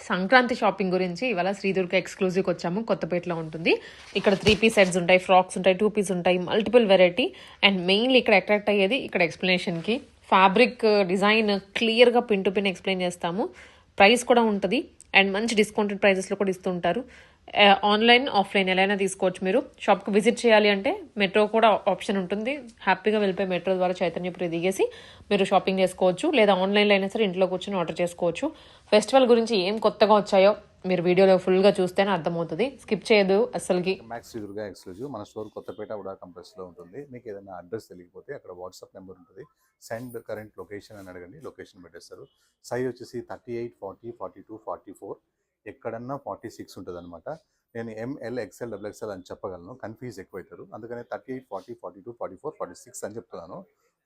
Sankranti shopping గురించి ఇవాళ శ్రీదుర్గ ఎక్స్క్లూజివ్కి వచ్చాము. కొత్తపేటలో ఉంటుంది. ఇక్కడ 3 పీస్ సెట్స్ ఉంటాయి, ఫ్రాక్స్ ఉంటాయి, 2 పీస్ ఉంటాయి, మల్టిపుల్ వెరైటీ. అండ్ మెయిన్లీ ఇక్కడ అట్రాక్ట్ అయ్యేది ఇక్కడ ఎక్స్ప్లెనేషన్కి. ఫ్యాబ్రిక్ డిజైన్ క్లియర్గా పిన్ టు పిన్ ఎక్స్ప్లెయిన్ చేస్తాము. ప్రైస్ కూడా ఉంటుంది అండ్ మంచి డిస్కౌంటెడ్ ప్రైజెస్లో కూడా ఇస్తుంటారు. ఆన్లైన్ ఆఫ్లైన్ ఎలా అయినా తీసుకోవచ్చు. మీరు షాప్కి విజిట్ చేయాలి అంటే మెట్రో కూడా ఆప్షన్ ఉంటుంది. హ్యాపీగా వెళ్ళిపోయి మెట్రో ద్వారా చైతన్యపురి దిగేసి మీరు షాపింగ్ చేసుకోవచ్చు, లేదా ఆన్లైన్లో అయినా సరే ఇంట్లో కూర్చొని ఆర్డర్ చేసుకోవచ్చు. ఫెస్టివల్ గురించి ఏం కొత్తగా వచ్చాయో మీరు వీడియోలో ఫుల్గా చూస్తేనే అర్థమవుతుంది. స్కిప్ చేయదు అసలుకి. మ్యాక్స్ శ్రీదుర్గ ఎక్స్క్లూజివ్ మన స్టోర్ కొత్తపేట ఉడా కంప్లెక్స్లో ఉంటుంది. మీకు ఏదైనా అడ్రస్ తెలియకపోతే అక్కడ వాట్సాప్ నెంబర్ ఉంటుంది, సెండ్ కరెంట్ లొకేషన్ అని అడగండి, లొకేషన్ పెట్టేస్తారు. సైజ్ వచ్చేసి 38, 40, 42, 44, ఎక్కడన్నా 46 ఉంటుంది అనమాట. నేను ఎంఎల్ ఎక్స్ఎల్ డబుల్ ఎక్స్ఎల్ అని చెప్పగలను, కన్ఫ్యూజ్ ఎక్కువ అవుతారు. అందుకని 38, 40, 42, 44, 46 అని చెప్తున్నాను.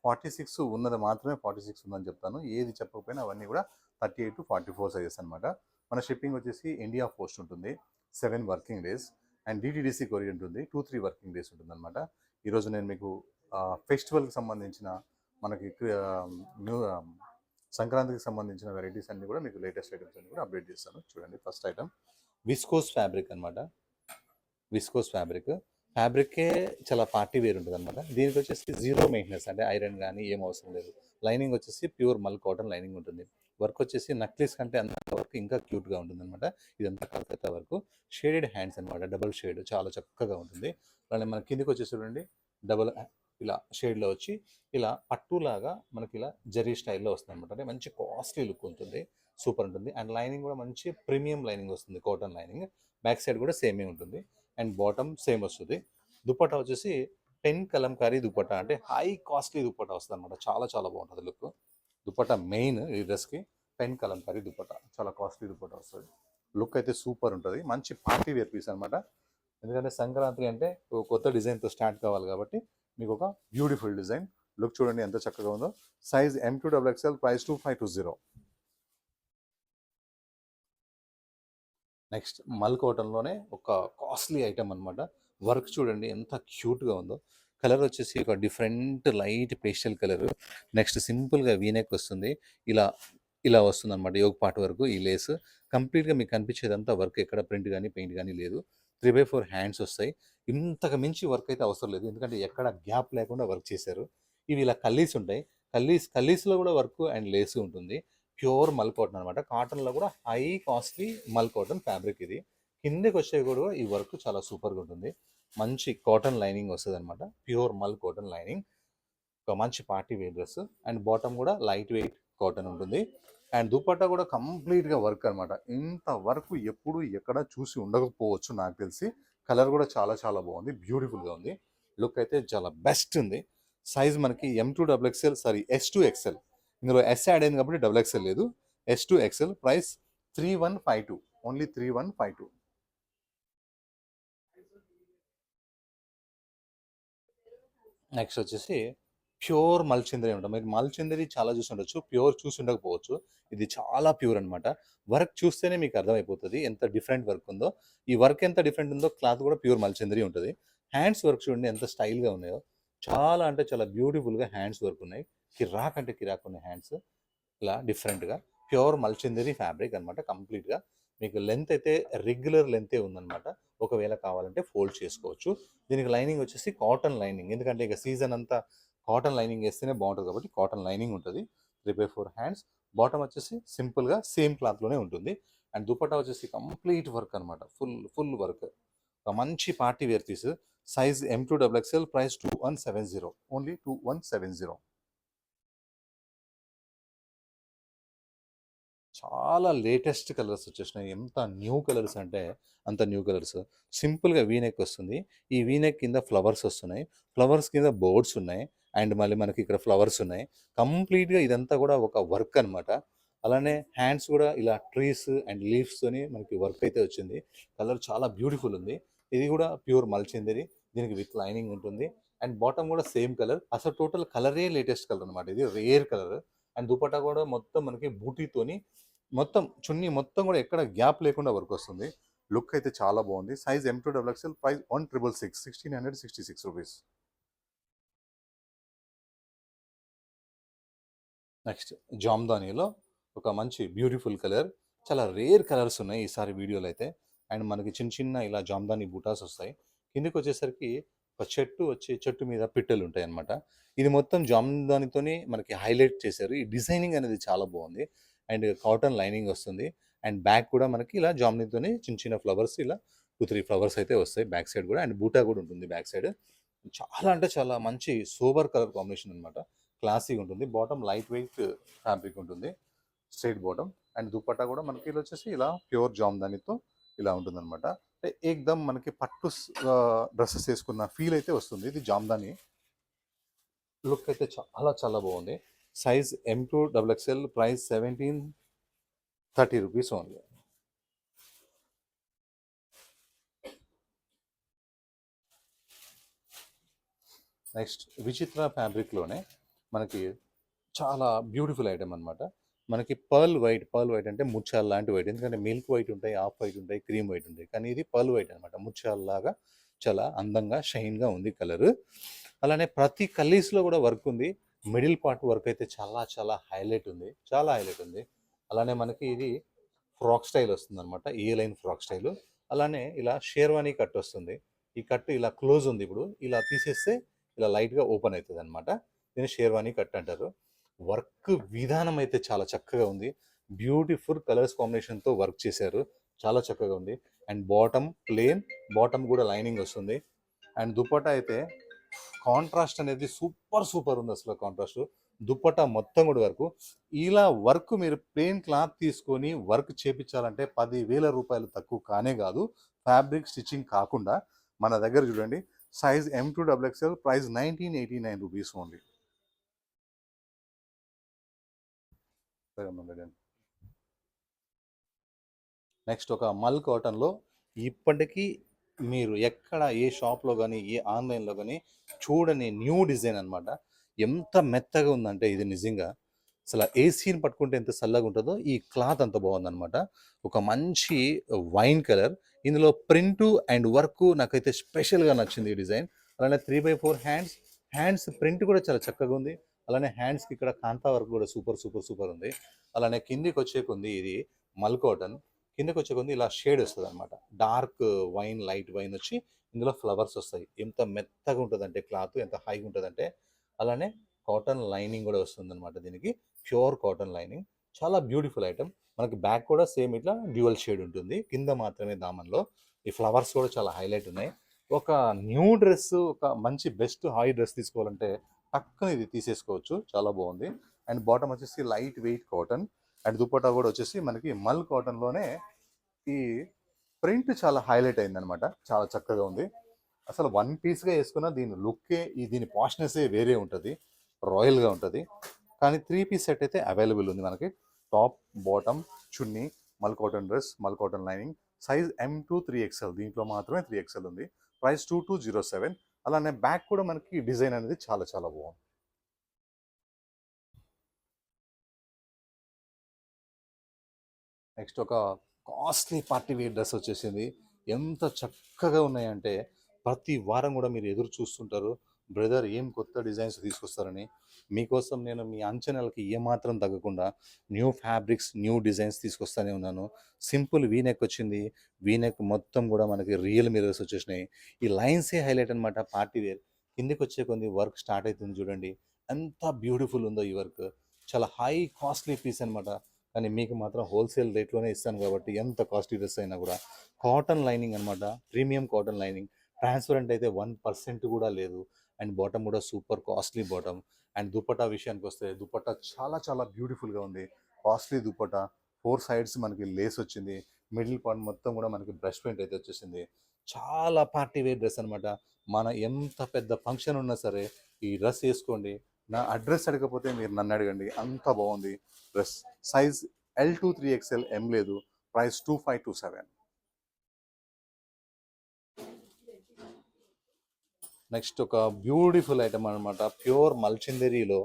46 ఉన్నది మాత్రమే 46 ఉందని చెప్తాను. ఏది చెప్పకపోయినా అవన్నీ కూడా 38 to 44 సైజెస్ అనమాట. మన షిప్పింగ్ వచ్చేసి ఇండియా పోస్ట్ ఉంటుంది, 7 working days. And DTDC courier ఉంటుంది, 2-3 వర్కింగ్ డేస్ ఉంటుంది అనమాట. ఈరోజు నేను మీకు ఫెస్టివల్కి సంబంధించిన మనకి న్యూ సంక్రాంతికి సంబంధించిన వెరైటీస్ అన్ని కూడా మీకు లేటెస్ట్ ఐటమ్స్ అన్ని కూడా అప్డేట్ చేస్తాను. చూడండి, ఫస్ట్ ఐటమ్ విస్కోస్ ఫ్యాబ్రిక్ అనమాట. విస్కోస్ ఫ్యాబ్రికే చాలా పార్టీ వేర్ ఉంటుంది అనమాట. దీనికి వచ్చేసి జీరో మెయింటెనెన్స్, అంటే ఐరన్ కానీ ఏం అవసరం లేదు. లైనింగ్ వచ్చేసి ప్యూర్ మల్ కాటన్ లైనింగ్ ఉంటుంది. వర్క్ వచ్చేసి నక్లీస్ కంటే అంత వర్క్ ఇంకా క్యూట్గా ఉంటుంది అనమాట. ఇదంతా కలకత్తా వర్క్, షేడెడ్ హ్యాండ్స్ అనమాట, డబుల్ షేడ్, చాలా చక్కగా ఉంటుంది. అలానే మన కిందికి వచ్చేసి చూడండి, డబుల్ ఇలా షేడ్లో వచ్చి ఇలా పట్టులాగా మనకి ఇలా జరీ స్టైల్లో వస్తుంది అనమాట. అంటే మంచి కాస్ట్లీ లుక్ ఉంటుంది, సూపర్ ఉంటుంది. అండ్ లైనింగ్ కూడా మంచి ప్రీమియం లైనింగ్ వస్తుంది, కాటన్ లైనింగ్. బ్యాక్ సైడ్ కూడా సేమే ఉంటుంది అండ్ బాటమ్ సేమ్ వస్తుంది. దుపట్టా వచ్చేసి 10 కలంకారీ దుపట్టా, అంటే హై కాస్ట్లీ దుపట్టా వస్తుంది అనమాట. చాలా చాలా బాగుంటుంది లుక్. దుపట్టా మెయిన్ ఈ డ్రెస్కి 10 కలంకారీ దుపట్టా, చాలా కాస్ట్లీ దుపట్టా వస్తుంది. లుక్ అయితే సూపర్ ఉంటుంది, మంచి పార్టీ వేర్ పీస్ అనమాట. ఎందుకంటే సంక్రాంతి అంటే ఒక కొత్త డిజైన్తో స్టార్ట్ కావాలి కాబట్టి మీకు ఒక బ్యూటిఫుల్ డిజైన్. లుక్ చూడండి ఎంత చక్కగా ఉందో. Size M2XXL, price 2520. నెక్స్ట్ మల్ కాటన్లోనే ఒక కాస్ట్లీ ఐటమ్ అనమాట. వర్క్ చూడండి ఎంత క్యూట్గా ఉందో. కలర్ వచ్చేసి ఒక different light pastel colour. Next సింపుల్గా వీనెక్ వస్తుంది, ఇలా ఇలా వస్తుంది అనమాట. యోగ పార్ట్ వరకు ఈ లేస్ కంప్లీట్గా మీకు కనిపించేదంతా వర్క్, ఎక్కడ ప్రింట్ కానీ పెయింట్ కానీ లేదు. 3/4 హ్యాండ్స్ వస్తాయి. ఇంతకు మించి వర్క్ అయితే అవసరం లేదు, ఎందుకంటే ఎక్కడ గ్యాప్ లేకుండా వర్క్ చేశారు. ఇవి ఇలా కల్లీస్ ఉంటాయి, కల్లీస్లో కూడా వర్క్ అండ్ లేస్ ఉంటుంది. ప్యూర్ మల్ కాటన్ అనమాట. కాటన్లో కూడా హై కాస్ట్లీ మల్ కాటన్ ఫ్యాబ్రిక్ ఇది. కిందకి వచ్చే కూడా ఈ వర్క్ చాలా సూపర్గా ఉంటుంది. మంచి కాటన్ లైనింగ్ వస్తుంది అనమాట, ప్యూర్ మల్ కాటన్ లైనింగ్. ఒక మంచి party wear dress. And bottom కూడా లైట్ వెయిట్ కాటన్ ఉంటుంది. అండ్ దుపట్టా కూడా కంప్లీట్గా వర్క్ అనమాట. ఇంత వర్క్ ఎప్పుడు ఎక్కడ చూసి ఉండకపోవచ్చు నాకు తెలిసి. కలర్ కూడా చాలా చాలా బాగుంది, బ్యూటిఫుల్గా ఉంది. లుక్ అయితే చాలా బెస్ట్ ఉంది. సైజ్ మనకి M2XXL, సారీ S2XL. ఇందులో S యాడ్ అయింది కాబట్టి XXL లేదు, S2XL. Price 3152, only 3152. నెక్స్ట్ వచ్చేసి ప్యూర్ మల్చిందరి అనమాట. మీరు మల్చిందరి చాలా చూసి ఉండొచ్చు, ప్యూర్ చూసి ఉండకపోవచ్చు. ఇది చాలా ప్యూర్ అనమాట. వర్క్ చూస్తేనే మీకు అర్థమైపోతుంది ఎంత డిఫరెంట్ వర్క్ ఉందో. ఈ వర్క్ ఎంత డిఫరెంట్ ఉందో, క్లాత్ కూడా ప్యూర్ మల్చిందరి ఉంటుంది. హ్యాండ్స్ వర్క్ చూడండి ఎంత స్టైల్గా ఉన్నాయో. చాలా అంటే చాలా బ్యూటిఫుల్గా హ్యాండ్స్ వర్క్ ఉన్నాయి. కిరాక్ అంటే కిరాక్ ఉన్నాయి హ్యాండ్స్, ఇలా డిఫరెంట్గా. ప్యూర్ మల్చిందరి ఫ్యాబ్రిక్ అనమాట కంప్లీట్గా. మీకు లెంత్ అయితే రెగ్యులర్ లెంతే ఉందన్నమాట. ఒకవేళ కావాలంటే ఫోల్డ్ చేసుకోవచ్చు. దీనికి లైనింగ్ వచ్చేసి కాటన్ లైనింగ్, ఎందుకంటే ఇక సీజన్ అంతా కాటన్ లైనింగ్ వేస్తేనే బాగుంటుంది కాబట్టి కాటన్ లైనింగ్ ఉంటుంది. 3/4 హ్యాండ్స్. బాటమ్ వచ్చేసి సింపుల్గా సేమ్ క్లాత్లోనే ఉంటుంది. అండ్ దుపట్టా వచ్చేసి కంప్లీట్ వర్క్ అనమాట, ఫుల్ వర్క్. ఒక మంచి party wear piece. Size M2XXL, price 2170, only 2170. చాలా లేటెస్ట్ కలర్స్ వచ్చేసినాయి. ఎంత న్యూ కలర్స్ అంటే అంత న్యూ కలర్స్. సింపుల్గా వీనెక్ వస్తుంది. ఈ వీనెక్ కింద ఫ్లవర్స్ వస్తున్నాయి, ఫ్లవర్స్ కింద బోర్డ్స్ ఉన్నాయి. అండ్ మళ్ళీ మనకి ఇక్కడ ఫ్లవర్స్ ఉన్నాయి. కంప్లీట్గా ఇదంతా కూడా ఒక వర్క్ అనమాట. అలానే హ్యాండ్స్ కూడా ఇలా ట్రీస్ అండ్ లీవ్స్తోని మనకి వర్క్ అయితే వచ్చింది. కలర్ చాలా బ్యూటిఫుల్ ఉంది. ఇది కూడా ప్యూర్ మల్చిందరి, దీనికి విత్ లైనింగ్ ఉంటుంది. అండ్ బాటమ్ కూడా సేమ్ కలర్. అసలు టోటల్ కలరే లేటెస్ట్ కలర్ అనమాట, ఇది రేర్ కలర్. అండ్ దుపట్టా కూడా మొత్తం మనకి బూటీతోని మొత్తం చున్నీ మొత్తం కూడా ఎక్కడ గ్యాప్ లేకుండా వర్క్ వస్తుంది. లుక్ అయితే చాలా బాగుంది. Size M2XXL, price 1666, 1666 rupees. Next జామ్దానీలో ఒక మంచి బ్యూటిఫుల్ కలర్, చాలా రేర్ కలర్స్ ఉన్నాయి ఈసారి వీడియోలో అయితే. అండ్ మనకి చిన్న చిన్న ఇలా జామ్దాని బూటాస్ వస్తాయి. కిందకి వచ్చేసరికి ఒక చెట్టు వచ్చి చెట్టు మీద పిట్టలు ఉంటాయి అన్నమాట. ఇది మొత్తం జామ్దానితోనే మనకి హైలైట్ చేశారు. ఈ డిజైనింగ్ అనేది చాలా బాగుంది. అండ్ కాటన్ లైనింగ్ వస్తుంది. అండ్ బ్యాక్ కూడా మనకి ఇలా జామ్దానితోనే చిన్న చిన్న ఫ్లవర్స్ ఇలా 2, 3 ఫ్లవర్స్ అయితే వస్తాయి బ్యాక్ సైడ్ కూడా. అండ్ బూటా కూడా ఉంటుంది బ్యాక్ సైడ్. చాలా అంటే చాలా మంచి సోబర్ కలర్ కాంబినేషన్ అనమాట. క్లాసీగా ఉంటుంది. బాటమ్ లైట్ వెయిట్ ఫ్యాబ్రిక్ ఉంటుంది. Straight bottom. అండ్ దుపట్టా కూడా మనకి ఇలా వచ్చేసి ఇలా ప్యూర్ జామ్దానితో ఇలా ఉంటుందన్నమాట. అంటే ఏకదమ్ మనకి పట్టు డ్రెస్సెస్ వేసుకున్న ఫీల్ అయితే వస్తుంది. ఇది జామ్దాని లుక్ అయితే చాలా చాలా బాగుంది. Size M2 XXL, price 1730 rupees only. Next విచిత్ర ఫ్యాబ్రిక్లోనే మనకి చాలా బ్యూటిఫుల్ ఐటమ్ అనమాట. మనకి పర్ల్ వైట్ అంటే ముత్యాల లాంటి వైట్. ఎందుకంటే మిల్క్ వైట్ ఉంటాయి, ఆఫ్ వైట్ ఉంటాయి, క్రీమ్ వైట్ ఉంటాయి. కానీ ఇది పర్ల్ వైట్ అనమాట. ముత్యాలలాగా చాలా అందంగా షైన్గా ఉంది కలర్. అలానే ప్రతి కల్లీస్లో కూడా వర్క్ ఉంది. మిడిల్ పార్ట్ వర్క్ అయితే చాలా చాలా హైలైట్ ఉంది. చాలా హైలైట్ ఉంది. అలానే మనకి ఇది ఫ్రాక్ స్టైల్ వస్తుంది అనమాట. ఏ లైన్ ఫ్రాక్ స్టైల్. అలానే ఇలా షేర్వానీ కట్ వస్తుంది. ఈ కట్ ఇలా క్లోజ్ ఉంది. ఇప్పుడు ఇలా తీసేస్తే ఇలా లైట్గా ఓపెన్ అవుతుంది అనమాట. దీన్ని షేర్వానీ కట్ అంటారు. వర్క్ విధానం అయితే చాలా చక్కగా ఉంది. బ్యూటిఫుల్ కలర్స్ కాంబినేషన్తో వర్క్ చేశారు. చాలా చక్కగా ఉంది. అండ్ బాటమ్ ప్లేన్, బాటమ్ కూడా లైనింగ్ వస్తుంది. అండ్ దుపట్టా అయితే కాంట్రాస్ట్ అనేది సూపర్ సూపర్ ఉంది. అసలు కాంట్రాస్ట్ దుపట్టా మొత్తం కూడా వరకు ఇలా వర్క్ మీరు ప్లెయిన్ క్లాత్ తీసుకొని వర్క్ చేపించాలంటే 10,000 రూపాయలు తక్కువ కానే కాదు. ఫ్యాబ్రిక్ స్టిచ్చింగ్ కాకుండా మన దగ్గర చూడండి. Size M2 XXL, price 1989 rupees only. Next ఒక మల్ కాటన్లో ఇప్పటికీ మీరు ఎక్కడ ఏ షాప్లో కానీ ఏ ఆన్లైన్లో కానీ చూడని న్యూ డిజైన్ అనమాట. ఎంత మెత్తగా ఉందంటే ఇది నిజంగా అసలు ఏసీని పట్టుకుంటే ఎంత చల్లగా ఉంటుందో ఈ క్లాత్ అంత బాగుందనమాట. ఒక మంచి వైన్ కలర్. ఇందులో ప్రింటు అండ్ వర్క్ నాకైతే స్పెషల్గా నచ్చింది ఈ డిజైన్. అలానే 3/4 హ్యాండ్స్ ప్రింట్ కూడా చాలా చక్కగా ఉంది. అలానే హ్యాండ్స్కి ఇక్కడ కాంతా వర్క్ కూడా సూపర్ సూపర్ సూపర్ ఉంది. అలానే కిందికి వచ్చే కొంది ఇది మల్ కాటన్. కిందకి వచ్చే కొంది ఇలా షేడ్ వస్తుంది అనమాట. డార్క్ వైన్, లైట్ వైన్ వచ్చి ఇందులో ఫ్లవర్స్ వస్తాయి. ఎంత మెత్తగా ఉంటుందంటే క్లాత్ ఎంత హైగా ఉంటుందంటే. అలానే కాటన్ లైనింగ్ కూడా వస్తుంది అనమాట. దీనికి ప్యూర్ కాటన్ లైనింగ్. చాలా బ్యూటిఫుల్ ఐటమ్. మనకి బ్యాక్ కూడా సేమ్ ఇట్లా డ్యూయల్ షేడ్ ఉంటుంది. కింద మాత్రమే దామన్లో ఈ ఫ్లవర్స్ కూడా చాలా హైలైట్ ఉన్నాయి. ఒక న్యూ డ్రెస్, ఒక మంచి బెస్ట్ హై డ్రెస్ తీసుకోవాలంటే పక్కన ఇది తీసేసుకోవచ్చు. చాలా బాగుంది. అండ్ బాటమ్ వచ్చేసి light weight cotton. And dupatta కూడా వచ్చేసి మనకి మల్ కాటన్లోనే ఈ ప్రింట్ చాలా హైలైట్ అయిందనమాట. చాలా చక్కగా ఉంది. అసలు వన్ పీస్గా వేసుకున్న దీని లుక్కే దీని పాష్నెస్సే వేరే ఉంటుంది. రాయల్గా ఉంటుంది. కానీ 3 పీస్ సెట్ అయితే అవైలబుల్ ఉంది మనకి. టాప్, బాటమ్, చున్నీ, మల్ కాటన్ డ్రెస్, మల్ cotton lining. Size M2 3XL. దీంట్లో మాత్రమే 3XL ఉంది. ప్రైస్ 2207. అలానే బ్యాక్ కూడా మనకి డిజైన్ అనేది చాలా చాలా బాగుంది. నెక్స్ట్ ఒక కాస్ట్లీ పార్టీ వేర్ డ్రెస్ వచ్చేసింది. ఎంత చక్కగా ఉన్నాయంటే ప్రతి వారం కూడా మీరు ఎదురు చూస్తుంటారు, బ్రదర్ ఏం కొత్త డిజైన్స్ తీసుకొస్తారని. మీకోసం నేను మీ అంచనాలకి ఏమాత్రం తగ్గకుండా న్యూ ఫ్యాబ్రిక్స్, న్యూ డిజైన్స్ తీసుకొస్తూనే ఉన్నాను. సింపుల్ వీనెక్ వచ్చింది. వీనెక్ మొత్తం కూడా మనకి రియల్ మిరర్స్ వచ్చేసినాయి. ఈ లైన్సే హైలైట్ అనమాట పార్టీ వేర్. కిందికి వచ్చే కొన్ని వర్క్ స్టార్ట్ అవుతుంది చూడండి. ఎంత బ్యూటిఫుల్ ఉందో ఈ వర్క్. చాలా హై కాస్ట్లీ పీస్ అనమాట. కానీ మీకు మాత్రం హోల్సేల్ రేట్లోనే ఇస్తాను కాబట్టి ఎంత కాస్ట్లీ డ్రెస్ అయినా కూడా కాటన్ లైనింగ్ అనమాట. Premium cotton lining. ట్రాన్స్పరెంట్ అయితే 1% కూడా లేదు. అండ్ బాటమ్ కూడా super costly bottom. And dupatta విషయానికి వస్తే దుపట్టా చాలా చాలా బ్యూటిఫుల్గా ఉంది. కాస్ట్లీ దుపట్టా. 4 సైడ్స్ మనకి లేస్ వచ్చింది. మిడిల్ పార్ట్ మొత్తం కూడా మనకి బ్రష్ పెయింట్ అయితే వచ్చేసింది. చాలా పార్టీ వేర్ డ్రెస్ అనమాట. మన ఎంత పెద్ద ఫంక్షన్ ఉన్నా సరే ఈ డ్రెస్ వేసుకోండి. నా అడ్రస్ అడగకపోతే మీరు నన్ను అడగండి. అంత బాగుంది dress. Size L2 3XL, M లేదు. ప్రైస్ 2527. నెక్స్ట్ ఒక బ్యూటిఫుల్ ఐటమ్ అనమాట. ప్యూర్ మల్చిందరీలో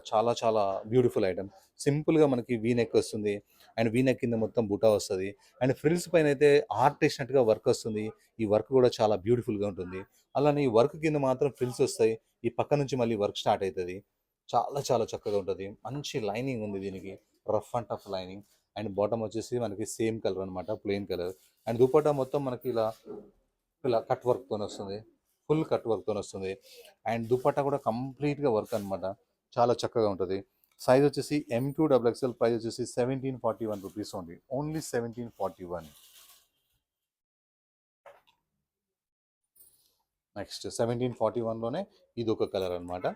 చాలా చాలా బ్యూటిఫుల్ ఐటమ్. సింపుల్గా మనకి వీనెక్ వస్తుంది. అండ్ వీనెక్ కింద మొత్తం బుటా వస్తుంది. అండ్ ఫ్రిల్స్ పైన అయితే ఆర్ట్ వేసినట్టుగా వర్క్ వస్తుంది. ఈ వర్క్ కూడా చాలా బ్యూటిఫుల్గా ఉంటుంది. అలానే ఈ వర్క్ కింద మాత్రం ఫ్రిల్స్ వస్తాయి. ఈ పక్క నుంచి మళ్ళీ వర్క్ స్టార్ట్ అవుతుంది. చాలా చాలా చక్కగా ఉంటుంది. మంచి లైనింగ్ ఉంది దీనికి. Rough and tough lining. And bottom వచ్చేసి మనకి సేమ్ కలర్ అనమాట, ప్లెయిన్ కలర్. అండ్ దుపట్టా మొత్తం మనకి ఇలా ఇలా కట్ వర్క్తో వస్తుంది, ఫుల్ కట్ వర్క్తో వస్తుంది. అండ్ దుపట్టా కూడా కంప్లీట్గా వర్క్ అనమాట, చాలా చక్కగా ఉంటుంది. సైజ్ వచ్చేసి M2XXL, ప్రైస్ వచ్చేసి 1741 రూపీస్ ఓన్లీ, ఓన్లీ 1741. నెక్స్ట్ 1741లోనే ఇది ఒక కలర్ అనమాట.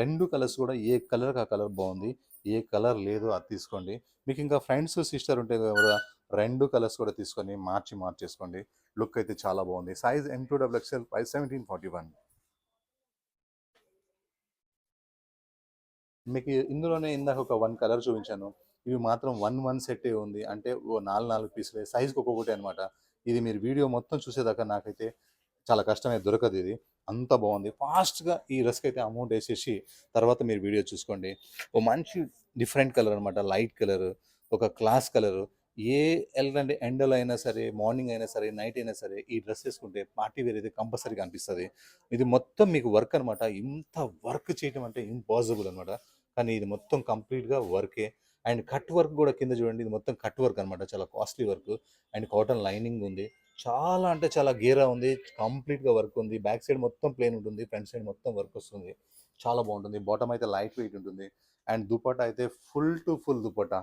రెండు కలర్స్ కూడా ఏ కలర్కి ఆ కలర్ బాగుంది, ఏ కలర్ లేదో అది తీసుకోండి. మీకు ఇంకా ఫ్రెండ్స్ సిస్టర్ ఉంటే కూడా రెండు కలర్స్ కూడా తీసుకొని మార్చేసుకోండి. లుక్ అయితే చాలా బాగుంది. Size M2XXL, price 1741. మీకు ఇందులోనే ఇందాక ఒక 1 కలర్ చూపించాను. ఇవి మాత్రం 1 సెట్టే ఉంది. అంటే ఓ 4 పీసులే, సైజ్కి ఒక్కొక్కటి అనమాట. ఇది మీరు వీడియో మొత్తం చూసేదాకా నాకైతే చాలా కష్టమే, దొరకదు ఇది. అంత బాగుంది. ఫాస్ట్గా ఈ డ్రెస్కి అయితే అమౌంట్ వేసేసి తర్వాత మీరు వీడియో చూసుకోండి. ఓ మంచి డిఫరెంట్ కలర్ అనమాట, లైట్ కలర్, ఒక క్లాస్ కలర్. ఏ ఎలాంటి ఎండలో అయినా సరే, మార్నింగ్ అయినా సరే, నైట్ అయినా సరే, ఈ డ్రెస్ వేసుకుంటే పార్టీ వేర్ అయితే కంపల్సరీగా అనిపిస్తుంది. ఇది మొత్తం మీకు వర్క్ అనమాట. ఇంత వర్క్ చేయడం అంటే ఇంపాసిబుల్ అనమాట. కానీ ఇది మొత్తం కంప్లీట్గా వర్కే. అండ్ కట్ వర్క్ కూడా కింద చూడండి, ఇది మొత్తం కట్ వర్క్ అనమాట, చాలా costly work. And cotton lining ఉంది, చాలా అంటే చాలా గేరా ఉంది, కంప్లీట్గా వర్క్ ఉంది. బ్యాక్ సైడ్ మొత్తం ప్లేన్ ఉంటుంది, ఫ్రంట్ సైడ్ మొత్తం వర్క్ వస్తుంది, చాలా బాగుంటుంది. బాటమ్ అయితే లైట్ వెయిట్ ఉంటుంది. అండ్ దుపట్టా అయితే full to full dupatta.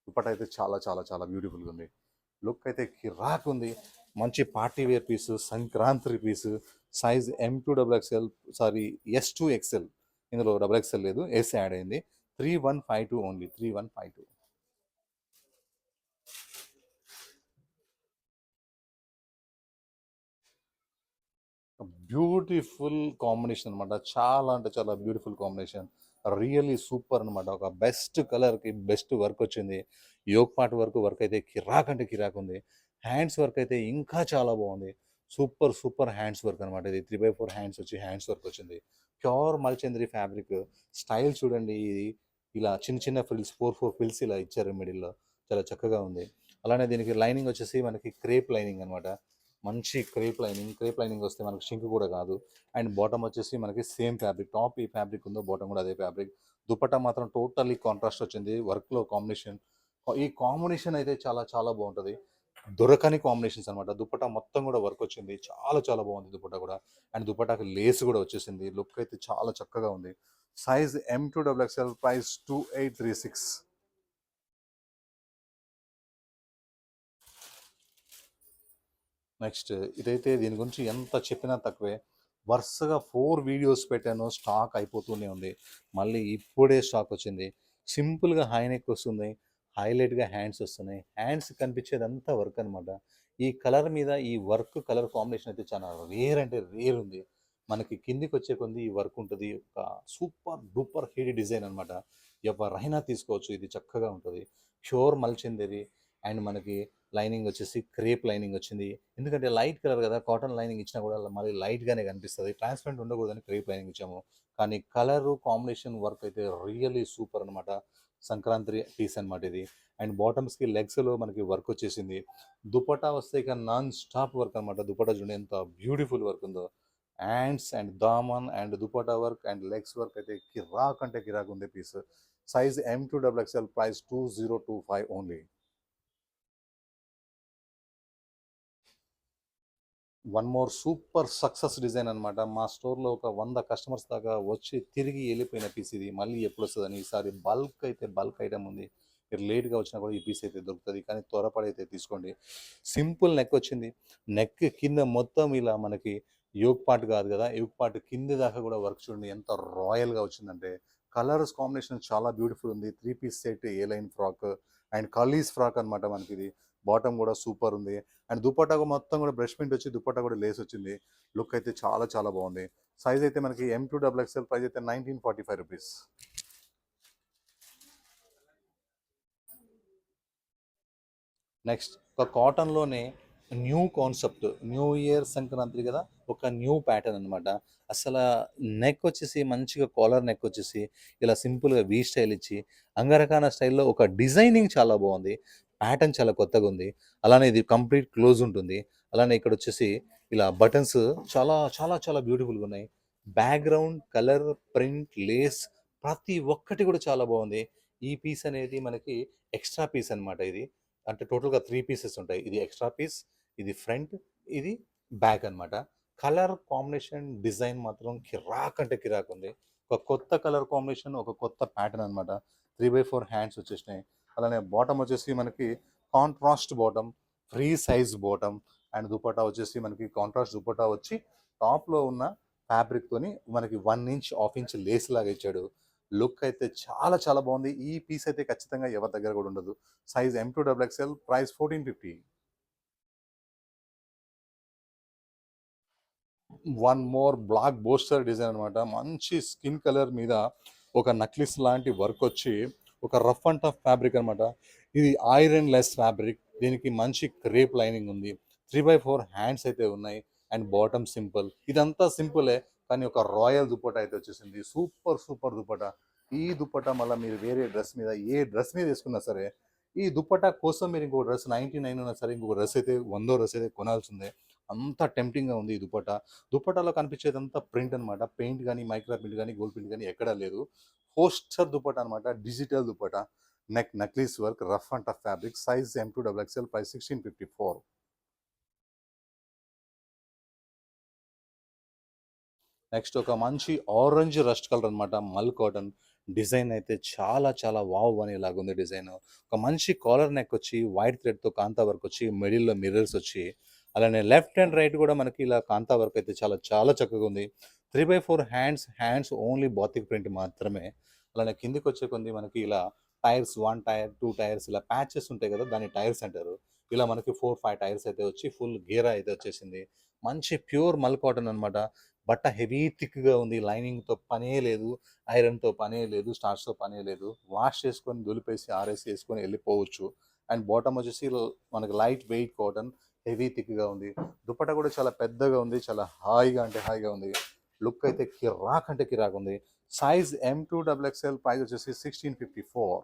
Dupatta అయితే చాలా చాలా చాలా బ్యూటిఫుల్గా ఉంది. లుక్ అయితే కిరాక్ ఉంది. మంచి party wear piece, Sankranti piece. Size M2XXL, sorry S2XL. ఇందులో XXL లేదు, ఎస్ యాడ్ అయింది. 3152 ఓన్లీ, 3152. బ్యూటిఫుల్ కాంబినేషన్ అనమాట, చాలా అంటే చాలా బ్యూటిఫుల్ కాంబినేషన్. రియల్లీ సూపర్ అనమాట. ఒక బెస్ట్ కలర్కి బెస్ట్ వర్క్ వచ్చింది. యోగ్ పార్ట్ వర్క్ అయితే కిరాక్ అంటే కిరాక్ ఉంది. హ్యాండ్స్ వర్క్ అయితే ఇంకా చాలా బాగుంది. సూపర్ సూపర్ హ్యాండ్స్ వర్క్ అనమాట. ఇది 3/4 హ్యాండ్స్ వచ్చి హ్యాండ్స్ వర్క్ వచ్చింది. ప్యూర్ మల్చంద్రి ఫ్యాబ్రిక్. స్టైల్ చూడండి, ఇది ఇలా చిన్న చిన్న ఫ్రిల్స్, 4 ఫ్రిల్స్ ఇలా ఇచ్చారు మిడిల్లో, చాలా చక్కగా ఉంది. అలానే దీనికి లైనింగ్ వచ్చేసి మనకి క్రేప్ లైనింగ్ అనమాట, మంచి క్రేప్ లైనింగ్ వస్తే మనకి షింక్ కూడా కాదు. అండ్ బాటమ్ వచ్చేసి మనకి సేమ్ ఫ్యాబ్రిక్, టాప్ ఈ ఫ్యాబ్రిక్ ఉందో బాటమ్ కూడా అదే ఫ్యాబ్రిక్. దుపట్టా మాత్రం టోటల్లీ కాంట్రాస్ట్ వచ్చింది వర్క్లో కాంబినేషన్. ఈ కాంబినేషన్ అయితే చాలా చాలా బాగుంటుంది. దొరకని కాంబినేషన్స్ అనమాట. దుపట్టా మొత్తం కూడా వర్క్ వచ్చింది, చాలా చాలా బాగుంది దుపట్టా కూడా. అండ్ దుపట్టాకి లేస్ కూడా వచ్చేసింది. లుక్ అయితే చాలా చక్కగా ఉంది. Size M2XXL, price 2836. నెక్స్ట్ ఇదైతే దీని గురించి ఎంత చెప్పినా తక్కువే. వరుసగా 4 వీడియోస్ పెట్టాను, స్టాక్ అయిపోతూనే ఉంది. మళ్ళీ ఇప్పుడే స్టాక్ వచ్చింది. సింపుల్గా హై నెక్ వస్తుంది, హైలైట్గా హ్యాండ్స్ వస్తున్నాయి. హ్యాండ్స్ కనిపించేదంతా వర్క్ అనమాట. ఈ కలర్ మీద ఈ వర్క్ కలర్ కాంబినేషన్ అయితే చాలా రేర్ అంటే రేర్ ఉంది. మనకి కిందికి వచ్చే కొద్ది ఈ వర్క్ ఉంటుంది. ఒక సూపర్ డూపర్ హెవీ డిజైన్ అనమాట. ఎవరైనా తీసుకోవచ్చు, ఇది చక్కగా ఉంటుంది. ప్యూర్ మల్చిందేది. అండ్ మనకి లైనింగ్ వచ్చేసి క్రేప్ లైనింగ్ వచ్చింది. ఎందుకంటే లైట్ కలర్ కదా, కాటన్ లైనింగ్ ఇచ్చినా కూడా మళ్ళీ లైట్గానే కనిపిస్తుంది. ట్రాన్స్పరెంట్ ఉండకూడదని క్రేప్ లైనింగ్ ఇచ్చాము. కానీ కలరు కాంబినేషన్ వర్క్ అయితే రియల్లీ సూపర్ అనమాట. సంక్రాంతి పీస్ అనమాట ఇది. అండ్ బాటమ్స్కి లెగ్స్లో మనకి వర్క్ వచ్చేసింది. దుపట్టా వస్తే ఇక నాన్ స్టాప్ వర్క్ అనమాట. దుపట్టా చూడండి ఎంత బ్యూటిఫుల్ వర్క్ ఉందో. హ్యాండ్స్ అండ్ దామన్ and dupatta work and legs work అయితే కిరాక్ అంటే కిరాక్ ఉంది piece. Size M2XXL, price 2025 only. One more super success design అనమాట. మా స్టోర్లో ఒక 100 కస్టమర్స్ దాకా వచ్చి తిరిగి వెళ్ళిపోయిన పీస్ ఇది. మళ్ళీ ఎప్పుడు వస్తుందని. ఈసారి బల్క్ ఐటమ్ ఉంది. మీరు లేట్గా వచ్చినా కూడా ఈ పీస్ అయితే దొరుకుతుంది, కానీ త్వరపడి అయితే తీసుకోండి. సింపుల్ నెక్ వచ్చింది. నెక్ కింద మొత్తం ఇలా మనకి యోగ్ పార్ట్ కాదు కదా, యోగ్ పార్ట్ కింద దాకా కూడా వర్క్ చూడండి ఎంత రాయల్గా వచ్చిందంటే. కలర్స్ కాంబినేషన్ చాలా బ్యూటిఫుల్ ఉంది. 3 piece set, A line frock and కలీస్ ఫ్రాక్ అనమాట మనకి ఇది. బాటమ్ కూడా సూపర్ ఉంది. అండ్ దుపట్టా మొత్తం కూడా బ్రష్ ప్రింట్ వచ్చి దుపట్టా కూడా లేస్ వచ్చింది. లుక్ అయితే చాలా చాలా బాగుంది. సైజ్ అయితే మనకి M2XXL, ప్రైస్ అయితే 1945 రూపీస్. నెక్స్ట్ ఒక కాటన్లోనే new concept, new year Sankranti కదా, ఒక న్యూ ప్యాటర్న్ అనమాట. అసలు నెక్ వచ్చేసి మంచిగా కాలర్ నెక్ వచ్చేసి ఇలా సింపుల్గా వీ స్టైల్ ఇచ్చి అంగరకాన స్టైల్లో ఒక డిజైనింగ్ చాలా బాగుంది. ప్యాటర్న్ చాలా కొత్తగా ఉంది. అలానే ఇది కంప్లీట్ క్లోజ్ ఉంటుంది. అలానే ఇక్కడ వచ్చేసి ఇలా బటన్స్ చాలా చాలా చాలా బ్యూటిఫుల్గా ఉన్నాయి. బ్యాక్గ్రౌండ్ కలర్, ప్రింట్, లేస్ ప్రతి ఒక్కటి కూడా చాలా బాగుంది. ఈ పీస్ అనేది మనకి ఎక్స్ట్రా పీస్ అనమాట ఇది. అంటే టోటల్‌గా 3 పీసెస్ ఉంటాయి. ఇది ఎక్స్ట్రా పీస్, ఇది ఫ్రంట్, ఇది బ్యాక్ అనమాట. కలర్ కాంబినేషన్, డిజైన్ మాత్రం కిరాక్ అంటే కిరాకుంది. ఒక కొత్త కలర్ కాంబినేషన్, ఒక కొత్త ప్యాటర్న్ అనమాట. 3/4 హ్యాండ్స్ వచ్చేసినాయి. అలానే బాటమ్ వచ్చేసి మనకి contrast bottom, free size bottom and dupatta వచ్చేసి మనకి కాంట్రాస్ట్ దుపట్టా వచ్చి టాప్‌లో ఉన్న ఫ్యాబ్రిక్‌తోని మనకి 1 ఇంచ్, హాఫ్ ఇంచ్ లేస్ లాగా ఇచ్చాడు. లుక్ అయితే చాలా చాలా బాగుంది. ఈ పీస్ అయితే ఖచ్చితంగా ఎవరి దగ్గర కూడా ఉండదు. Size M2 XXL, price 1450. One more black బోస్టర్ డిజైన్ అనమాట. మంచి స్కిన్ కలర్ మీద ఒక నక్లిస్ లాంటి వర్క్ వచ్చి ఒక రఫ్ అండ్ టఫ్ ఫ్యాబ్రిక్ అనమాట. ఇది ఐరన్ లెస్ ఫ్యాబ్రిక్. దీనికి మంచి క్రేప్ లైనింగ్ ఉంది. 3/4 హ్యాండ్స్ అయితే ఉన్నాయి అండ్ బాటమ్ సింపుల్. ఇదంతా సింపులే కానీ ఒక రాయల్ దుపట్టా అయితే వచ్చేసింది. Super super dupatta. ఈ దుపట్టా మళ్ళీ మీరు వేరే డ్రెస్ మీద, ఏ డ్రెస్ మీద వేసుకున్నా సరే, ఈ దుపట్టా కోసం మీరు ఇంకో డ్రెస్ 99 ఉన్నా సరే ఇంకొక డ్రెస్ అయితే 100 డ్రెస్ అయితే కొనాల్సిందే. అంత టెంప్టింగ్గా ఉంది ఈ దుపట్టా. దుపట్టాలో కనిపించేదంతా ప్రింట్ అనమాట. పెయింట్ కానీ, మైక్రా ప్రింట్ కానీ, గోల్డ్ ప్రింట్ కానీ ఎక్కడా లేదు. పోస్టర్ దుపట్టా అనమాట. Digital dupatta. Neck necklace work, rough and tough fabric. Size M2 XXL, price 1654. Next ఒక మంచి ఆరెంజ్ రస్ట్ కలర్ అనమాట. మల్ కాటన్ డిజైన్ అయితే చాలా చాలా వావ్ అనేలాగా ఉంది డిజైన్. ఒక మంచి కాలర్ నెక్ వచ్చి వైట్ థ్రెడ్తో కాంతా వర్క్ వచ్చి మిడిల్లో మిర్రర్స్ వచ్చి అలానే లెఫ్ట్ అండ్ రైట్ కూడా మనకి ఇలా కాంతా వర్క్ అయితే చాలా చాలా చక్కగా ఉంది. 3/4 హ్యాండ్స్ ఓన్లీ బాతిక్ ప్రింట్ మాత్రమే. అలానే కిందికి వచ్చే కొంది మనకి ఇలా టైర్స్, 1 టైర్ 2 టైర్స్ ఇలా ప్యాచెస్ ఉంటాయి కదా, దాన్ని టైర్స్ అంటారు. ఇలా మనకి 4-5 టైర్స్ అయితే వచ్చి ఫుల్ గేరా అయితే వచ్చేసింది. మంచి ప్యూర్ మల్ కాటన్ అనమాట. బట్ట హెవీ థిక్‌గా ఉంది. లైనింగ్‌తో పనే లేదు. ఐరన్‌తో పనే లేదు. స్టార్చ్‌తో పనే లేదు. వాష్ చేసుకొని, దులిపేసి, ఆరేసి ఏసుకొని ఎళ్ళిపోవచ్చు. అండ్ బాటమ్ వచ్చేసి మనకి లైట్ వెయిట్ కాటన్. హెవీ థిక్‌గా ఉంది. దుపట్టా కూడా చాలా పెద్దగా ఉంది. చాలా హాయిగా అంటే హాయిగా ఉంది. లుక్ అయితే కిరాక్ అంటే కిరాకుంది. సైజ్ M2 XXL, ప్రైస్ వచ్చేసి 1654.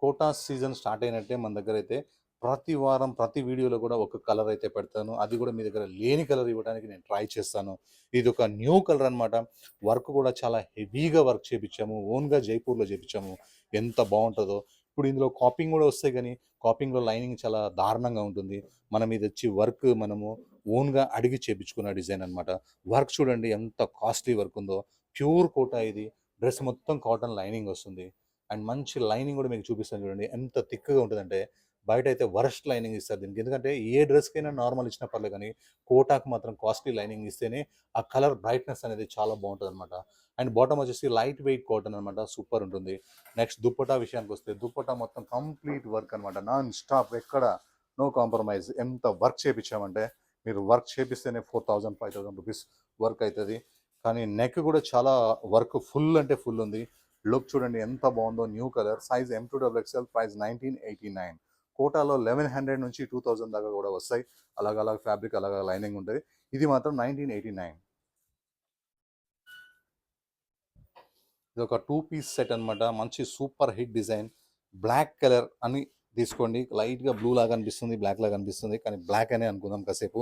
కోటాస్ సీజన్ స్టార్ట్ అయినట్టే మన దగ్గర అయితే ప్రతి వారం ప్రతి వీడియోలో కూడా ఒక కలర్ అయితే పెడతాను. అది కూడా మీ దగ్గర లేని కలర్ ఇవ్వడానికి నేను ట్రై చేస్తాను. ఇది ఒక న్యూ కలర్ అనమాట. వర్క్ కూడా చాలా హెవీగా వర్క్ చేపించాము. ఓన్గా జైపూర్లో చేపించాము. ఎంత బాగుంటుందో. ఇప్పుడు ఇందులో కాపింగ్ కూడా వస్తాయి కానీ కాపింగ్లో లైనింగ్ చాలా దారుణంగా ఉంటుంది. మనం ఇది వచ్చి వర్క్ మనము ఓన్గా అడిగి చేపించుకున్న డిజైన్ అనమాట. వర్క్ చూడండి ఎంత కాస్ట్లీ వర్క్ ఉందో. ప్యూర్ కోటా ఇది. డ్రెస్ మొత్తం కాటన్ లైనింగ్ వస్తుంది. అండ్ మంచి లైనింగ్ కూడా మీకు చూపిస్తాను చూడండి. ఎంత థిక్‌గా ఉంటదంటే, బయటైతే వరస్ట్ లైనింగ్ ఇస్తారు దీనికి. ఎందుకంటే ఏ డ్రెస్‌కైనా నార్మల్ ఇచ్చినా పర్లేదు కానీ, కోటాకి మాత్రం కాస్ట్లీ లైనింగ్ ఇస్తేనే ఆ కలర్ బ్రైట్‌నెస్ అనేది చాలా బావుంటదనమాట. అండ్ బాటమ్ వచ్చేసి లైట్ వెయిట్ కాటన్ అనమాట. సూపర్ ఉంటుంది. నెక్స్ట్ దుపట్టా విషయానికొస్తే, దుపట్టా మొత్తం కంప్లీట్ వర్క్ అనమాట. నాన్ స్టాప్ ఎక్కడ నో కాంప్రమైజ్. ఎంత వర్క్ చేపిచ్చామంటే, మీరు వర్క్ చేపిస్తేనే 4000, 5000 రూపీస్ వర్క్ అయితది. కానీ నెక్ కూడా చాలా వర్క్ ఫుల్ అంటే ఫుల్ ఉంది. లుక్ చూడండి ఎంత బాగుందో. New colour. Size M2 XXL, price 1989. కోటాలో 1100 నుంచి 2000 దాకా కూడా వస్తాయి. అలాగ ఫ్యాబ్రిక్, అలాగ లైనింగ్ ఉంటుంది. ఇది మాత్రం 1989. ఇది ఒక 2 పీస్ సెట్ అనమాట. మంచి super hit design. Black colour అని తీసుకోండి. లైట్‌గా బ్లూ లాగా అనిపిస్తుంది. బ్లాక్ లాగా అనిపిస్తుంది. కానీ బ్లాక్ అనే అనుకుందాం కాసేపు.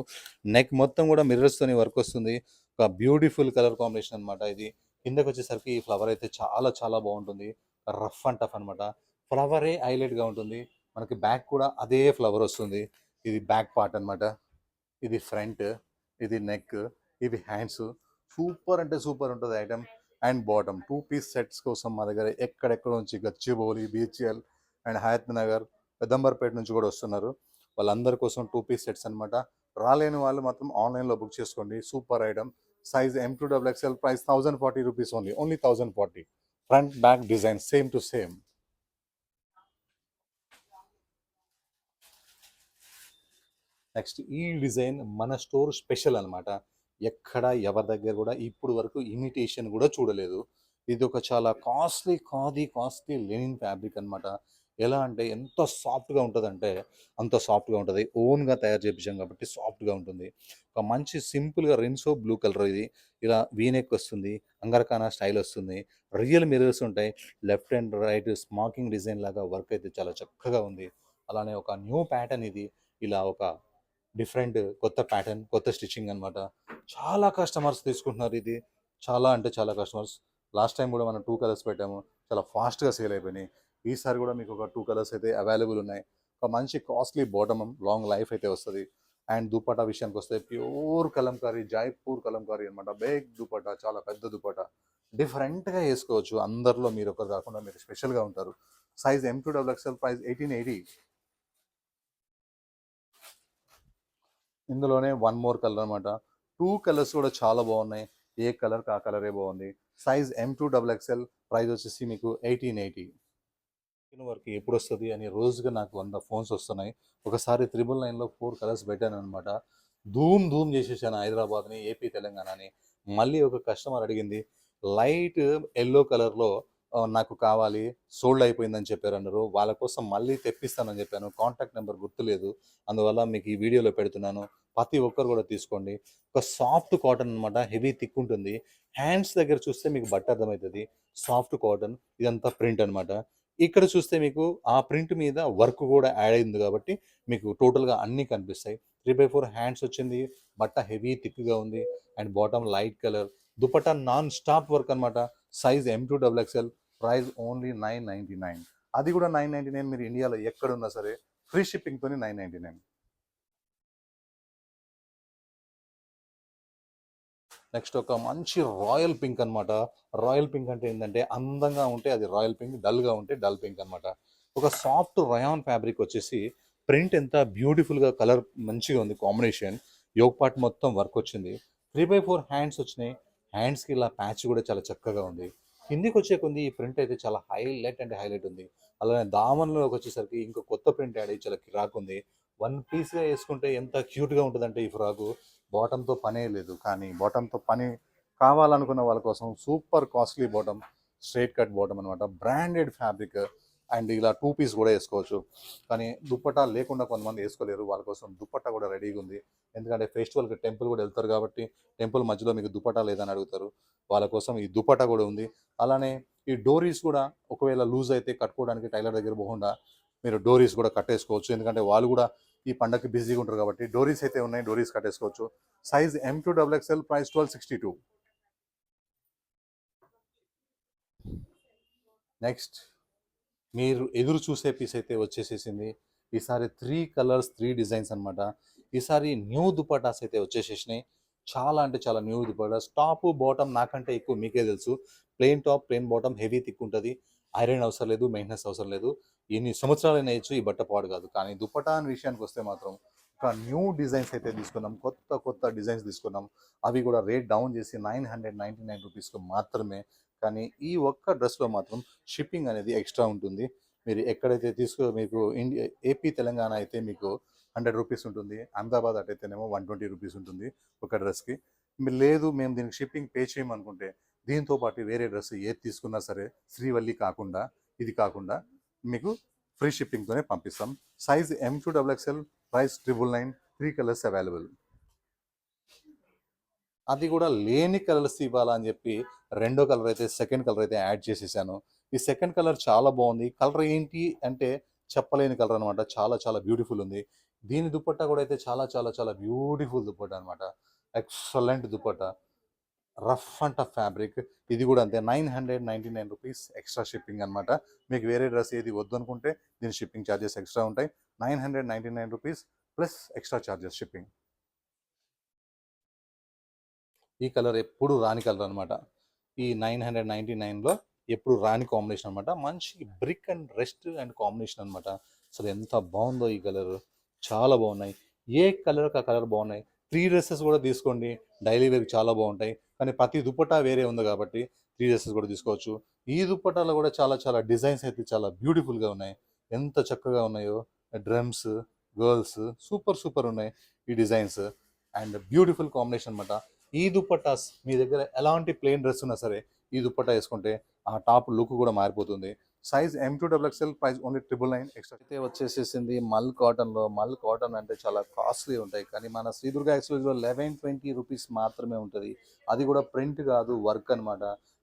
నెక్ మొత్తం కూడా మిర్రర్స్‌తోని వర్క్ వస్తుంది. ఒక బ్యూటిఫుల్ కలర్ కాంబినేషన్ అనమాట ఇది. కిందకొచ్చేసరికి ఈ ఫ్లవర్ అయితే చాలా చాలా బాగుంటుంది. రఫ్ అండ్ టఫ్ అనమాట. ఫ్లవరే హైలైట్‌గా ఉంటుంది. మనకి బ్యాక్ కూడా అదే ఫ్లవర్ వస్తుంది. ఇది బ్యాక్ పార్ట్ అనమాట. ఇది ఫ్రంట్, ఇది నెక్, ఇవి హ్యాండ్స్. సూపర్ అంటే సూపర్ ఉంటుంది item. And bottom 2 piece sets కోసం మా దగ్గర ఎక్కడెక్కడ నుంచి గచ్చిబౌలి, బీహెచ్ఎల్ అండ్ హయత్ నగర్, పెద్దంబర్పేట నుంచి కూడా వస్తున్నారు. వాళ్ళందరి కోసం 2 పీస్ సెట్స్ అనమాట. రాలేని వాళ్ళు మాత్రం ఆన్లైన్లో బుక్ చేసుకోండి. Super item. Size M2 XXL, price 1040 rupees only. Only 1040. Front back design same to same. Next ఈ డిజైన్ మన స్టోర్ స్పెషల్ అనమాట. ఎక్కడ ఎవరి దగ్గర కూడా ఇప్పుడు వరకు ఇమిటేషన్ కూడా చూడలేదు. ఇది ఒక చాలా కాస్ట్లీ లెనిన్ ఫ్యాబ్రిక్ అనమాట. ఎలా అంటే ఎంత సాఫ్ట్‌గా ఉంటదంటే అంత సాఫ్ట్‌గా ఉంటది. ఓన్‌గా తయారు చేపించాం కాబట్టి సాఫ్ట్‌గా ఉంటుంది. ఒక మంచి సింపుల్‌గా రెన్సో బ్లూ కలర్ ఇది. ఇలా వీ నెక్ వస్తుంది. అంగరఖానా స్టైల్ వస్తుంది. రియల్ మిర్రర్స్ ఉంటాయి. Left and right smacking design లాగా వర్క్ అయితే చాలా చక్కగా ఉంది. అలానే ఒక న్యూ ప్యాటర్న్ ఇది. ఇలా ఒక డిఫరెంట్ కొత్త ప్యాటర్న్, కొత్త స్టిచ్చింగ్ అనమాట. చాలా కస్టమర్స్ తీసుకుంటున్నారు ఇది. చాలా అంటే చాలా కస్టమర్స్. లాస్ట్ టైం కూడా మనం 2 కలర్స్ పెట్టాము, చాలా ఫాస్ట్గా సేల్ అయిపోయినాయి. ఈసారి కూడా మీకు ఒక 2 కలర్స్ అయితే అవైలబుల్ ఉన్నాయి. ఒక మంచి కాస్ట్లీ బాటమ్, లాంగ్ లైఫ్ అయితే వస్తుంది. అండ్ దుపట్టా విషయానికి వస్తే ప్యూర్ కలంకారీ, జైపూర్ కలంకారీ అనమాట. బిగ్ దుపట్టా, చాలా పెద్ద దుపట్టా, డిఫరెంట్గా వేసుకోవచ్చు. అందరిలో మీరు ఒకరు కాకుండా మీరు స్పెషల్గా ఉంటారు. Size M2XXL, price 1880. ఇందులోనే వన్ మోర్ కలర్ అనమాట. 2 కలర్స్ కూడా చాలా బాగున్నాయి. ఏ కలర్కి ఆ కలరే బాగుంది. సైజ్ M2XXL, ప్రైస్ వచ్చేసి మీకు 1880. వరకు ఎప్పుడు వస్తుంది అని రోజుగా నాకు 100 ఫోన్స్ వస్తున్నాయి. ఒకసారి 999లో 4 కలర్స్ పెట్టాను అనమాట. ధూమ్ ధూమ్ చేసేసాను హైదరాబాద్ని, ఏపీ, తెలంగాణని. మళ్ళీ ఒక కస్టమర్ అడిగింది లైట్ ఎల్లో కలర్లో నాకు కావాలి, సోల్డ్ అయిపోయిందని చెప్పారన్నారు. వాళ్ళ కోసం మళ్ళీ తెప్పిస్తానని చెప్పాను. కాంటాక్ట్ నెంబర్ గుర్తులేదు, అందువల్ల మీకు ఈ వీడియోలో పెడుతున్నాను. ప్రతి ఒక్కరు కూడా తీసుకోండి. ఒక సాఫ్ట్ కాటన్ అనమాట, హెవీ థిక్ ఉంటుంది. హ్యాండ్స్ దగ్గర చూస్తే మీకు బట్ట అర్థమవుతుంది. సాఫ్ట్ కాటన్, ఇదంతా ప్రింట్ అనమాట. ఇక్కడ చూస్తే మీకు ఆ ప్రింట్ మీద వర్క్ కూడా యాడ్ అయింది కాబట్టి మీకు టోటల్గా అన్నీ కనిపిస్తాయి. 3/4 హ్యాండ్స్ వచ్చింది. బట్ట హెవీ థిక్గా ఉంది. And bottom light colour. Dupatta non stop work అనమాట. Size M2XXL, price only 999. అది కూడా 999. మీరు ఇండియాలో ఎక్కడున్నా సరే ఫ్రీ షిప్పింగ్తో 999. నెక్స్ట్ ఒక మంచి రాయల్ పింక్ అనమాట. రాయల్ పింక్ అంటే ఏంటంటే అందంగా ఉంటే అది రాయల్ పింక్, డల్గా ఉంటే డల్ పింక్ అనమాట. ఒక సాఫ్ట్ రయాన్ ఫ్యాబ్రిక్ వచ్చేసి ప్రింట్ ఎంత బ్యూటిఫుల్గా, కలర్ మంచిగా ఉంది కాంబినేషన్. యోగ్ పార్ట్ మొత్తం వర్క్ వచ్చింది. 3/4 హ్యాండ్స్ వచ్చినాయి. హ్యాండ్స్కి ఇలా ప్యాచ్ కూడా చాలా చక్కగా ఉంది. కిందికి వచ్చే కొంది ఈ ప్రింట్ అయితే చాలా హైలైట్ అంటే హైలైట్ ఉంది. అలానే దామన్లోకి వచ్చేసరికి ఇంకో కొత్త ప్రింట్ యాడ్ అయ్యి చాలా కిరాక్ ఉంది. వన్ పీస్గా వేసుకుంటే ఎంత క్యూట్గా ఉంటుందంటే ఈ ఫ్రాకు. బాటంతో పనే లేదు, కానీ బాటంతో పని కావాలనుకున్న వాళ్ళ కోసం super costly bottom, straight cut bottom అనమాట. Branded fabric. అండ్ ఇలా 2 పీస్ కూడా వేసుకోవచ్చు. కానీ దుప్పట్టా లేకుండా కొంతమంది వేసుకోలేరు, వాళ్ళ కోసం దుప్పట్టా కూడా రెడీగా ఉంది. ఎందుకంటే ఫెస్టివల్కి టెంపుల్ కూడా వెళ్తారు కాబట్టి టెంపుల్ మధ్యలో మీకు దుప్పట్టా లేదని అడుగుతారు. వాళ్ళ కోసం ఈ దుప్పట్టా కూడా ఉంది. అలానే ఈ డోరీస్ కూడా ఒకవేళ లూజ్ అయితే కట్టుకోవడానికి టైలర్ దగ్గర పోకుండా మీరు డోరీస్ కూడా కట్టేసుకోవచ్చు. ఎందుకంటే వాళ్ళు కూడా ఈ పండగకి బిజీగా ఉంటారు కాబట్టి డోరీస్ అయితే ఉన్నాయి, డోరీస్ కట్టేసుకోవచ్చు. Size M2XXL, price 1262. నెక్స్ట్ మీరు ఎదురు చూసే పీస్ అయితే వచ్చేసేసింది. ఈసారి 3 కలర్స్ 3 డిజైన్స్ అనమాట. ఈసారి న్యూ దుపటాస్ అయితే వచ్చేసేసినాయి. చాలా అంటే చాలా న్యూ దుపటాస్. టాప్ బాటమ్ నాకంటే ఎక్కువ మీకే తెలుసు. Plain top, plain bottom, heavy thick ఉంటుంది. ఐరన్ అవసరం లేదు, మెయింటెనెన్స్ అవసరం లేదు. ఎన్ని సంవత్సరాలైనా వేయచ్చు, ఈ బట్ట పాడు కాదు. కానీ దుపటా అనే విషయానికి వస్తే మాత్రం ఒక న్యూ డిజైన్స్ అయితే తీసుకున్నాం. కొత్త కొత్త డిజైన్స్ తీసుకున్నాం. అవి కూడా రేట్ డౌన్ చేసి 999 రూపీస్కి మాత్రమే. కానీ ఈ ఒక్క డ్రెస్లో మాత్రం షిప్పింగ్ అనేది ఎక్స్ట్రా ఉంటుంది. మీరు ఎక్కడైతే మీకు ఇండియా, ఏపీ, తెలంగాణ అయితే మీకు 100 రూపీస్ ఉంటుంది. అహ్మదాబాద్ అటైతేనేమో 120 రూపీస్ ఉంటుంది ఒక డ్రెస్కి. మీరు లేదు మేము దీనికి షిప్పింగ్ పే చేయమనుకుంటే దీంతో పాటు వేరే డ్రెస్ ఏది తీసుకున్నా సరే శ్రీవల్లి కాకుండా, ఇది కాకుండా మీకు ఫ్రీ షిప్పింగ్తోనే పంపిస్తాం. Size M2XXL, price 999. 3 colours available. అది కూడా లేని కలర్స్ ఇవ్వాలని చెప్పి రెండో కలర్ అయితే, సెకండ్ కలర్ అయితే యాడ్ చేసేసాను. ఈ సెకండ్ కలర్ చాలా బాగుంది. కలర్ ఏంటి అంటే చెప్పలేని కలర్ అనమాట. చాలా చాలా బ్యూటిఫుల్ ఉంది. దీని దుపట్టా కూడా అయితే చాలా చాలా చాలా బ్యూటిఫుల్ దుపట్టా అనమాట. Excellent dupatta, rough and tough fabric. ఇది కూడా అంతే, 999 రూపీస్ ఎక్స్ట్రా షిప్పింగ్ అనమాట. మీకు వేరే డ్రెస్ ఏది వద్దు అనుకుంటే దీని షిప్పింగ్ ఛార్జెస్ ఎక్స్ట్రా ఉంటాయి. 999 rupees plus extra charges shipping. ఈ కలర్ ఎప్పుడు రాని కలర్ అనమాట. ఈ 999లో ఎప్పుడు రాని కాంబినేషన్ అనమాట. మంచి brick and rest and combination అనమాట. అసలు ఎంత బాగుందో ఈ కలర్, చాలా బాగున్నాయి. ఏ కలర్కి ఆ కలర్ బాగున్నాయి. 3 డ్రెస్సెస్ కూడా తీసుకోండి, డైలీ వేర్కి చాలా బాగుంటాయి. కానీ ప్రతి దుపట్టా వేరే ఉంది కాబట్టి 3 డ్రెస్సెస్ కూడా తీసుకోవచ్చు. ఈ దుపట్టాలో కూడా చాలా చాలా డిజైన్స్ అయితే చాలా బ్యూటిఫుల్గా ఉన్నాయి. ఎంత చక్కగా ఉన్నాయో. డ్రమ్స్, గర్ల్స్, సూపర్ సూపర్ ఉన్నాయి ఈ డిజైన్స్. అండ్ బ్యూటిఫుల్ కాంబినేషన్ అనమాట. ఈ దుపట్టాస్ మీ దగ్గర ఎలాంటి ప్లెయిన్ డ్రెస్ ఉన్నా సరే ఈ దుపట్టా వేసుకుంటే ఆ టాప్ లుక్ కూడా మారిపోతుంది. Size M2XXL, price only 999 extra. అయితే వచ్చేసేసింది మల్ కాటన్లో. మల్ కాటన్ అంటే చాలా కాస్ట్లీ ఉంటాయి, కానీ మన శ్రీదుర్గ ఎక్స్క్లూజివ్లో 1120 రూపీస్ మాత్రమే ఉంటుంది. అది కూడా ప్రింట్ కాదు, వర్క్ అనమాట.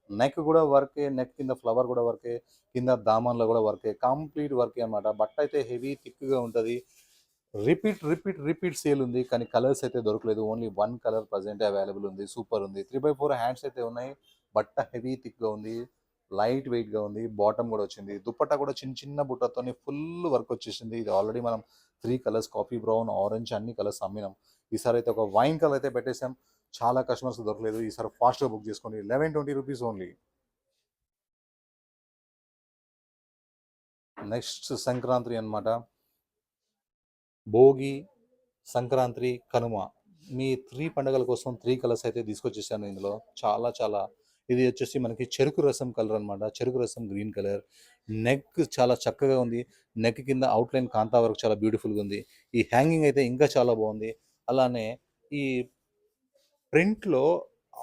నెక్ కూడా వర్కే, నెక్ కింద ఫ్లవర్ కూడా వర్కే, కింద దామన్లో కూడా వర్కే, కంప్లీట్ వర్కే అనమాట. బట్ట అయితే హెవీ థిక్గా ఉంటుంది. రిపీట్ రిపీట్ రిపీట్ సేల్ ఉంది, కానీ కలర్స్ అయితే దొరకలేదు. ఓన్లీ 1 కలర్ ప్రజెంట్ అవైలబుల్ ఉంది. సూపర్ ఉంది. 3/4 హ్యాండ్స్ అయితే ఉన్నాయి. బట్ట హెవీ థిక్గా ఉంది, లైట్ వెయిట్గా ఉంది, బాటమ్ కూడా వచ్చింది. దుపట్టా కూడా చిన్న చిన్న బుట్టతోని ఫుల్ వర్క్ వచ్చేసింది. ఇది ఆల్రెడీ మనం 3 కలర్స్ కాఫీ బ్రౌన్, ఆరెంజ్ అన్ని కలర్స్ అమ్మినాం. ఈసారి అయితే ఒక వైన్ కలర్ అయితే పెట్టేసాం. చాలా కస్టమర్స్ దొరకలేదు. ఈసారి ఫాస్ట్గా బుక్ చేసుకోండి. 1120 రూపీస్ ఓన్లీ. నెక్స్ట్ సంక్రాంతి అన్నమాట. భోగి, సంక్రాంతి, కనుమ మీ 3 పండుగల కోసం 3 కలర్స్ అయితే తీసుకొచ్చేసాను ఇందులో. చాలా చాలా ఇది వచ్చేసి మనకి చెరుకు రసం కలర్ అనమాట. చెరుకు రసం గ్రీన్ కలర్. నెక్ చాలా చక్కగా ఉంది. నెక్ కింద అవుట్లైన్ కాంతా వర్క్ చాలా బ్యూటిఫుల్గా ఉంది. ఈ హ్యాంగింగ్ అయితే ఇంకా చాలా బాగుంది. అలానే ఈ ప్రింట్‌లో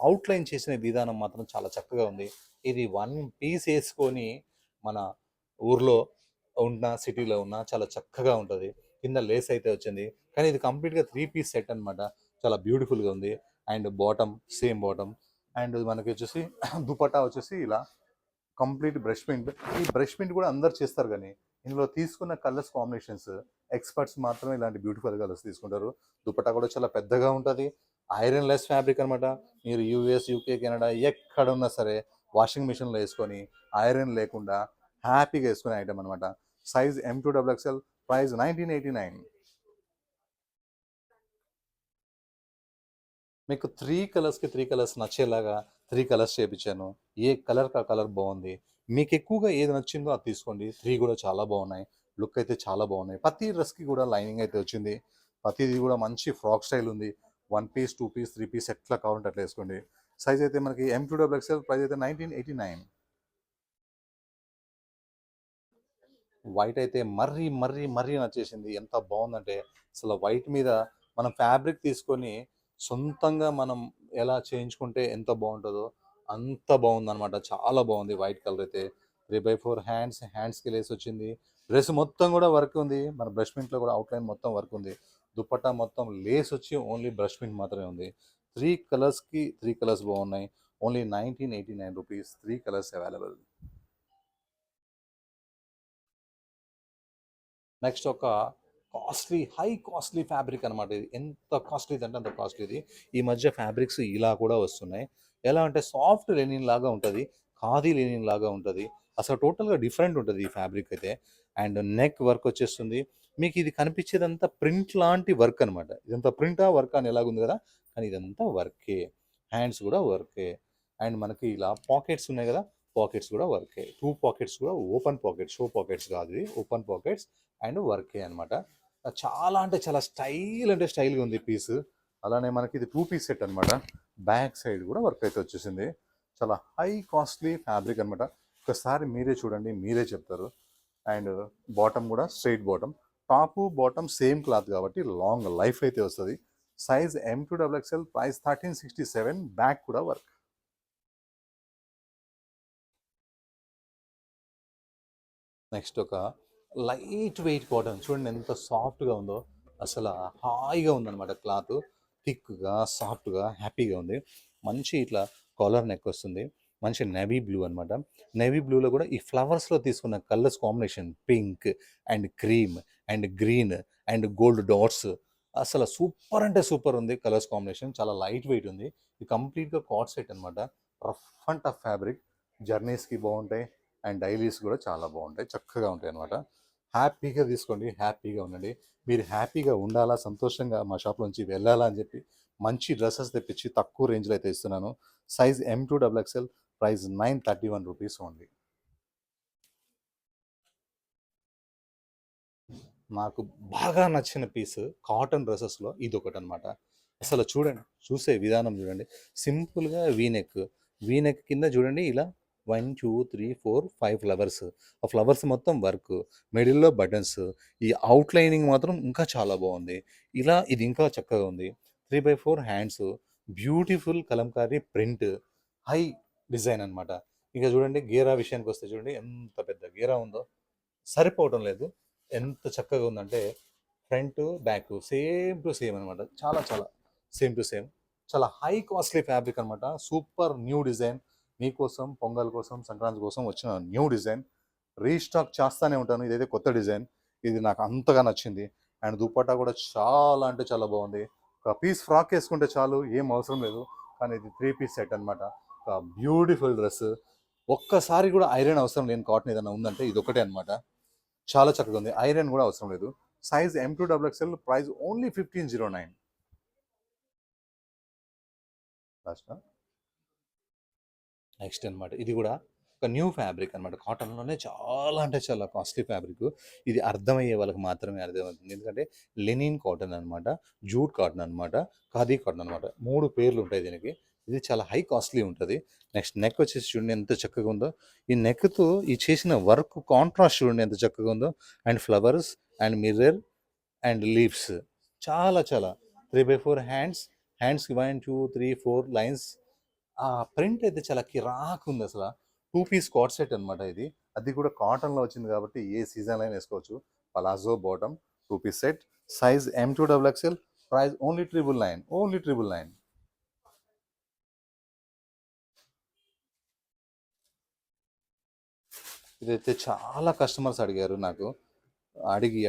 అవుట్‌లైన్ చేసిన విధానం మాత్రం చాలా చక్కగా ఉంది. ఇది వన్ పీస్ ఏసుకొని మన ఊర్లో ఉన్న, సిటీలో ఉన్న చాలా చక్కగా ఉంటది. కింద లేస్ అయితే వచ్చింది. కానీ ఇది కంప్లీట్‌గా 3 పీస్ సెట్ అనమాట. చాలా బ్యూటిఫుల్‌గా ఉంది. And bottom same bottom. And మనకొచ్చేసి దుపట్టా వచ్చేసి ఇలా కంప్లీట్ బ్రష్ పెయింట్. ఈ బ్రష్ పెయింట్ కూడా అందరూ చేస్తారు గానీ, ఇందులో తీసుకున్న కలర్స్ కాంబినేషన్స్ ఎక్స్‌పర్ట్స్ మాత్రమే ఇలాంటి బ్యూటిఫుల్ కలర్స్ తీసుకుంటారు. దుపట్టా కూడా చాలా పెద్దగా ఉంటది. ఐరన్ లెస్ ఫ్యాబ్రిక్ అనమాట. మీరు యూఎస్, యూకే, కెనడా ఎక్కడున్నా సరే వాషింగ్ మిషన్‌లో యేసుకొని, ఐరన్ లేకుండా హ్యాపీగా యేసుకునే ఐటెమ్ అనమాట. Size M2 XXL, price 1989. మీకు 3 కలర్స్‌కి 3 కలర్స్ నచ్చేలాగా 3 కలర్స్ చేపిచ్చాను. ఏ కలర్‌కి ఆ కలర్ బావుంది. మీకెక్కువగా ఏది నచ్చిందో అది తీసుకోండి. 3 కూడా చాలా బావున్నాయి. లుక్ అయితే చాలా బావున్నాయి. ప్రతి డ్రెస్‌కి కూడా లైనింగ్ అయితే వచ్చింది. ప్రతిది కూడా మంచి ఫ్రాక్ స్టైల్ ఉంది. 1 పీస్, 2 పీస్, 3 పీస్ ఎట్లా కావాలంటే అట్లా ఏసుకోండి. సైజ్ అయితే మనకి M2 XXL, ప్రైస్ అయితే 1989. వైట్ అయితే మర్రీ నచ్చేసింది. ఎంత బావుందంటే అసలు వైట్ మీద మనం ఫ్యాబ్రిక్ తీసుకొని సొంతంగా మనం ఎలా చేయించుకుంటే ఎంత బావుంటదో అంత బావుందనమాట. చాలా బావుంది వైట్ కలర్ అయితే. 3/4 హ్యాండ్స్‌కి లేసొచ్చింది. డ్రెస్ మొత్తం గూడా వర్క్ ఉంది. మన బ్రష్ ప్రింట్‌లో గూడా అవుట్‌లైన్ మొత్తం వర్క్ ఉంది. దుపట్టా మొత్తం లేసొచ్చి ఓన్లీ బ్రష్ ప్రింట్ మాత్రమే ఉంది. 3 కలర్స్‌కి 3 కలర్స్ బావున్నాయి. Only 1989 rupees. 3 colours available. Next ఒక హై కాస్ట్‌లీ ఫ్యాబ్రిక్ అనమాట ఇది. ఎంత కాస్ట్‌లీది అంటే అంత కాస్ట్‌లీది. ఈ మధ్య ఫ్యాబ్రిక్స్ ఇలా కూడా వస్తున్నాయి. ఎలా అంటే సాఫ్ట్ లెనిన్ లాగా ఉంటది. ఖాదీ లెనిన్ లాగా ఉంటది. అసలు టోటల్‌గా డిఫరెంట్ ఉంటది ఈ ఫ్యాబ్రిక్ అయితే. అండ్ నెక్ వర్క్ వచ్చేస్తుంది. మీకు ఇది కనిపించేదంతా ప్రింట్ లాంటి వర్క్ అనమాట. ఇదంతా ప్రింటా? వర్కా? అని ఎలాగుంది కదా! కానీ ఇదంతా వర్కే. హ్యాండ్స్ కూడా వర్కే. అండ్ మనకి ఇలా పాకెట్స్ ఉన్నాయి కదా! పాకెట్స్ కూడా వర్కే. 2 పాకెట్స్ కూడా ఓపెన్ పాకెట్స్. షో పాకెట్స్ కాదు ఇవి. ఓపెన్ పాకెట్స్ అండ్ వర్కే అనమాట. చాలా అంటే చాలా స్టైల్ అంటే స్టైల్‌గా ఉంది పీస్. అలానే మనకి ఇది 2 పీస్ సెట్ అనమాట. బ్యాక్ సైడ్ కూడా వర్క్ అయితే వచ్చేసింది. చాలా హై కాస్ట్‌లీ ఫ్యాబ్రిక్ అనమాట. ఒకసారి మీరే చూడండి. మీరే చెప్తారు. అండ్ బాటమ్ కూడా straight bottom. Top, bottom same cloth కాబట్టి లాంగ్ లైఫ్ అయితే వస్తది. Size M2 XXL, price 1367. Back కూడా వర్క్. నెక్స్ట్ ఒక లైట్ వెయిట్ కాటన్ చూడండి ఎంత సాఫ్ట్‌గా ఉందో. అసల హాయిగా ఉందనమాట క్లాతు. థిక్‌గా, సాఫ్ట్‌గా, హ్యాపీగా ఉంది. మంచి ఇట్లా కాలర్ నెక్ వస్తుంది. మంచి నేవీ బ్లూ అనమాట. నేవీ బ్లూలో కూడా ఈ ఫ్లవర్స్‌లో తీసుకున్న colours combination pink and cream and green and gold dots అసలు సూపర్ అంటే సూపర్ ఉంది కలర్స్ కాంబినేషన్. చాలా లైట్ వెయిట్ ఉంది. ఇది కంప్లీట్‌గా కార్డ్ సెట్ అనమాట. Rough and tough fabric. జర్నీస్‌కి బావుంటాయి. అండ్ డైలీస్ కూడా చాలా బాగుంటాయి, చక్కగా ఉంటాయి అనమాట. హ్యాపీగా తీసుకోండి, హ్యాపీగా ఉండండి. మీరు హ్యాపీగా ఉండాలా, సంతోషంగా మా షాప్ నుంచి వెళ్ళాలా అని చెప్పి మంచి డ్రెస్సెస్ తెప్పించి తక్కువ రేంజ్లో అయితే ఇస్తున్నాను. Size M2 XXL, price 931 rupees only. నాకు బాగా నచ్చిన పీస్ కాటన్ డ్రెస్సెస్‌లో ఇదొకటనమాట. అసలు చూడండి, చూసే విధానం చూడండి. సింపుల్‌గా వీ నెక్. వీ నెక్ కింద చూడండి ఇలా 1, 2, 3, 4, 5 ఫ్లవర్స్. ఆ ఫ్లవర్స్ మొత్తం వర్క్. మిడిల్‌లో బటన్స్. ఈ అవుట్‌లైనింగ్ మాత్రం ఇంకా చాలా బావుంది. ఇలా ఇది ఇంకా చక్కగా ఉంది. 3/4 hands. Beautiful Kalamkari print. High design అనమాట. ఇక చూడండి గేరా విషయానికొస్తే చూడండి ఎంత పెద్ద గేరా ఉందో. సరిపోవటం లేదు. ఎంత చక్కగా ఉందంటే front, back same to same అనమాట. చాలా చాలా సేమ్ టు సేమ్. చాలా హై కాస్ట్‌లీ ఫ్యాబ్రిక్ అనమాట. Super new design. మీకోసం, పొంగల్ కోసం, సంక్రాంతి కోసం వచ్చిన న్యూ డిజైన్. రీస్టాక్ చేస్తానే ఉంటాను. ఇదైతే కొత్త డిజైన్. ఇది నాకు అంతగా నచ్చింది. అండ్ దుపట్టా కూడా చాలా అంటే చాలా బాగుంది. ఒక పీస్ ఫ్రాక్ ఏసుకుంటే చాలు, ఏం అవసరం లేదు. కానీ ఇది 3 పీస్ సెట్ అనమాట. ఒక బ్యూటిఫుల్ డ్రెస్. ఒక్కసారి కూడా ఐరన్ అవసరం లేని కాటన్ ఏదైనా ఉందంటే ఇది ఒకటే అనమాట. చాలా చక్కగా ఉంది, ఐరన్ కూడా అవసరం లేదు. Size M2XXL, price only 1509. Next అనమాట, ఇది కూడా ఒక న్యూ ఫ్యాబ్రిక్ అనమాట. కాటన్లోనే చాలా అంటే చాలా కాస్ట్లీ ఫ్యాబ్రిక్. ఇది అర్థమయ్యే వాళ్ళకి మాత్రమే అర్థమవుతుంది, ఎందుకంటే లెనిన్ కాటన్ అనమాట, జూట్ కాటన్ అనమాట, ఖాదీ కాటన్ అనమాట. 3 పేర్లు ఉంటాయి దీనికి. ఇది చాలా హై కాస్ట్లీ ఉంటుంది. నెక్స్ట్ నెక్ వచ్చేసి చూడండి ఎంత చక్కగా ఉందో. ఈ నెక్తో ఈ చేసిన వర్క్ కాంట్రాస్ట్ చూడండి ఎంత చక్కగా ఉందో. And flowers and mirror and leaves, చాలా చాలా 3/4 హ్యాండ్స్కి 1 2 3 4 లైన్స్. ఆ ప్రింట్ అయితే చాలా కిరాక్ ఉంది అసలు. 2 పీస్ కాట్ సెట్ అనమాట ఇది. అది కూడా కాటన్లో వచ్చింది కాబట్టి ఏ సీజన్లో అయినా వేసుకోవచ్చు. Palazzo bottom 2 piece set, size M2XXL, price only 999. ఇదైతే చాలా కస్టమర్స్ అడిగారు నాకు,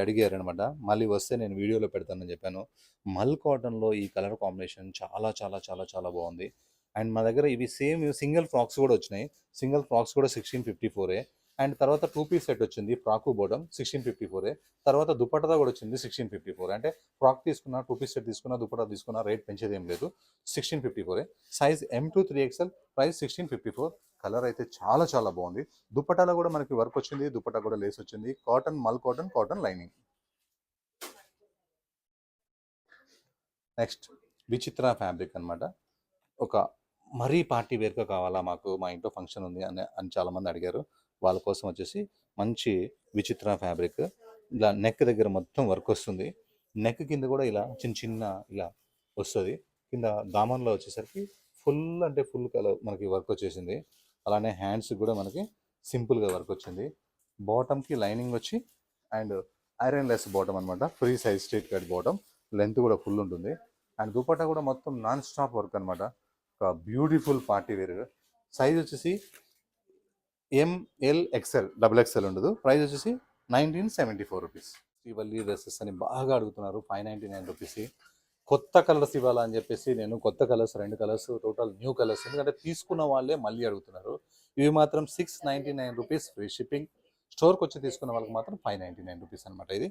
అడిగారనమాట. మళ్ళీ వస్తే నేను వీడియోలో పెడతానని చెప్పాను. మల్ కాటన్లో ఈ కలర్ కాంబినేషన్ చాలా చాలా చాలా చాలా బాగుంది. అండ్ మా దగ్గర ఇవి సేమ్ సింగిల్ ఫ్రాక్స్ కూడా వచ్చినాయి. సింగిల్ ఫ్రాక్స్ కూడా 1654. అండ్ తర్వాత 2 పీస్ సెట్ వచ్చింది, ఫ్రాకు బాటమ్ 1654. తర్వాత దుపట్టా కూడా వచ్చింది 1654. అంటే ఫ్రాక్ తీసుకున్నా, 2 పీస్ సెట్ తీసుకున్నా, దుపట్టా తీసుకున్నా రేట్ పెంచేది ఏం లేదు. 1654. Size M2 3XL, price 1654. Colour అయితే చాలా చాలా బాగుంది. దుపట్టాలో కూడా మనకి వర్క్ వచ్చింది, దుపట్టా కూడా లేస్ వచ్చింది. కాటన్, మల్ కాటన్, కాటన్ లైనింగ్. నెక్స్ట్ విచిత్ర ఫ్యాబ్రిక్ అనమాట. ఒక మరీ పార్టీ వేర్గా కావాలా మాకు, మా ఇంట్లో ఫంక్షన్ ఉంది అని చాలామంది అడిగారు. వాళ్ళ కోసం వచ్చేసి మంచి విచిత్ర ఫ్యాబ్రిక్. ఇలా నెక్ దగ్గర మొత్తం వర్క్ వస్తుంది. నెక్ కింద కూడా ఇలా చిన్న చిన్న ఇలా వస్తుంది. కింద దామన్లో వచ్చేసరికి ఫుల్ అంటే ఫుల్ కలర్ మనకి వర్క్ వచ్చేసింది. అలానే హ్యాండ్స్ కూడా మనకి సింపుల్గా వర్క్ వచ్చింది. బాటమ్కి లైనింగ్ వచ్చి అండ్ ఐరన్ లెస్ బాటమ్ అనమాట. Free size straight cut bottom, length కూడా ఫుల్ ఉంటుంది. అండ్ దుపట్టా కూడా మొత్తం నాన్ స్టాప్ వర్క్ అనమాట. ఒక బ్యూటిఫుల్ పార్టీ వేర్. సైజ్ వచ్చేసి MLXL ఉండదు. ప్రైస్ వచ్చేసి 1974 రూపీస్. శ్రీవల్లి డ్రెస్సెస్ అని బాగా అడుగుతున్నారు, 599 రూపీస్. కొత్త కలర్స్ ఇవ్వాలా అని చెప్పేసి నేను కొత్త colours, 2 colours, total new colours, ఎందుకంటే తీసుకున్న వాళ్ళే మళ్ళీ అడుగుతున్నారు. ఇవి మాత్రం 699 రూపీస్ ఫ్రీ షిప్పింగ్. స్టోర్కి వచ్చి తీసుకున్న వాళ్ళకి మాత్రం 599 రూపీస్ అనమాట ఇది.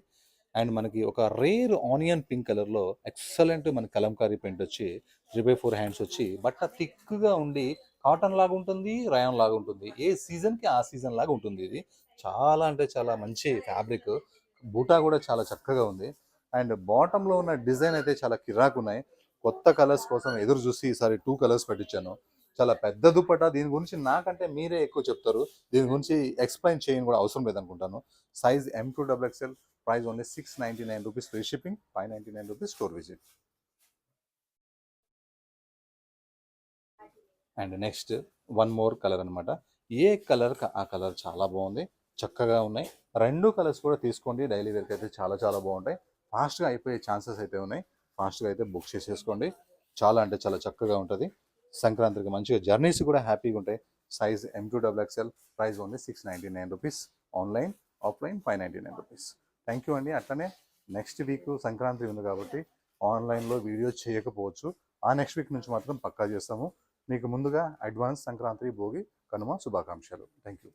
అండ్ మనకి ఒక రేర్ ఆనియన్ పింక్ కలర్లో ఎక్సలెంట్ మన కలంకారీ ప్రింట్ వచ్చి 3/4 హ్యాండ్స్ వచ్చి, బట్ట థిక్గా ఉండి కాటన్ లాగా ఉంటుంది, రయాన్ లాగా ఉంటుంది. ఏ సీజన్కి ఆ సీజన్ లాగా ఉంటుంది. ఇది చాలా అంటే చాలా మంచి ఫ్యాబ్రిక్. బూటా కూడా చాలా చక్కగా ఉంది. అండ్ బాటంలో ఉన్న డిజైన్ అయితే చాలా కిరాక్ ఉన్నాయి. కొత్త కలర్స్ కోసం ఎదురు చూసి ఈసారి 2 కలర్స్ పెట్టించాను. చాలా పెద్ద దుపట్టా. దీని గురించి నాకంటే మీరే ఎక్కువ చెప్తారు, దీని గురించి ఎక్స్ప్లెయిన్ చేయని కూడా అవసరం లేదనుకుంటాను. Size M2XXL, price only 699 rupees free shipping, 599 rupees store visit. And next one more colour అనమాట. ఏ కలర్ ఆ కలర్ చాలా బాగుంది, చక్కగా ఉన్నాయి. 2 కలర్స్ కూడా తీసుకోండి, డైలీ వేర్కి అయితే చాలా చాలా బాగుంటాయి. ఫాస్ట్గా అయిపోయే ఛాన్సెస్ అయితే ఉన్నాయి. ఫాస్ట్గా అయితే బుక్ చేసేసుకోండి. చాలా అంటే చాలా చక్కగా ఉంటుంది. సంక్రాంతికి మంచిగా జర్నీస్ కూడా హ్యాపీగా ఉంటాయి. Size M2XXL, price only 699 rupees. Online, offline 599 rupees. Thank you అండి. అట్లనే నెక్స్ట్ వీక్ సంక్రాంతి ఉంది కాబట్టి ఆన్లైన్లో వీడియో చేయకపోవచ్చు. ఆ నెక్స్ట్ వీక్ నుంచి మాత్రం పక్కా చేస్తాము. మీకు ముందుగా అడ్వాన్స్ సంక్రాంతి, భోగి, కనుమ శుభాకాంక్షలు. Thank you.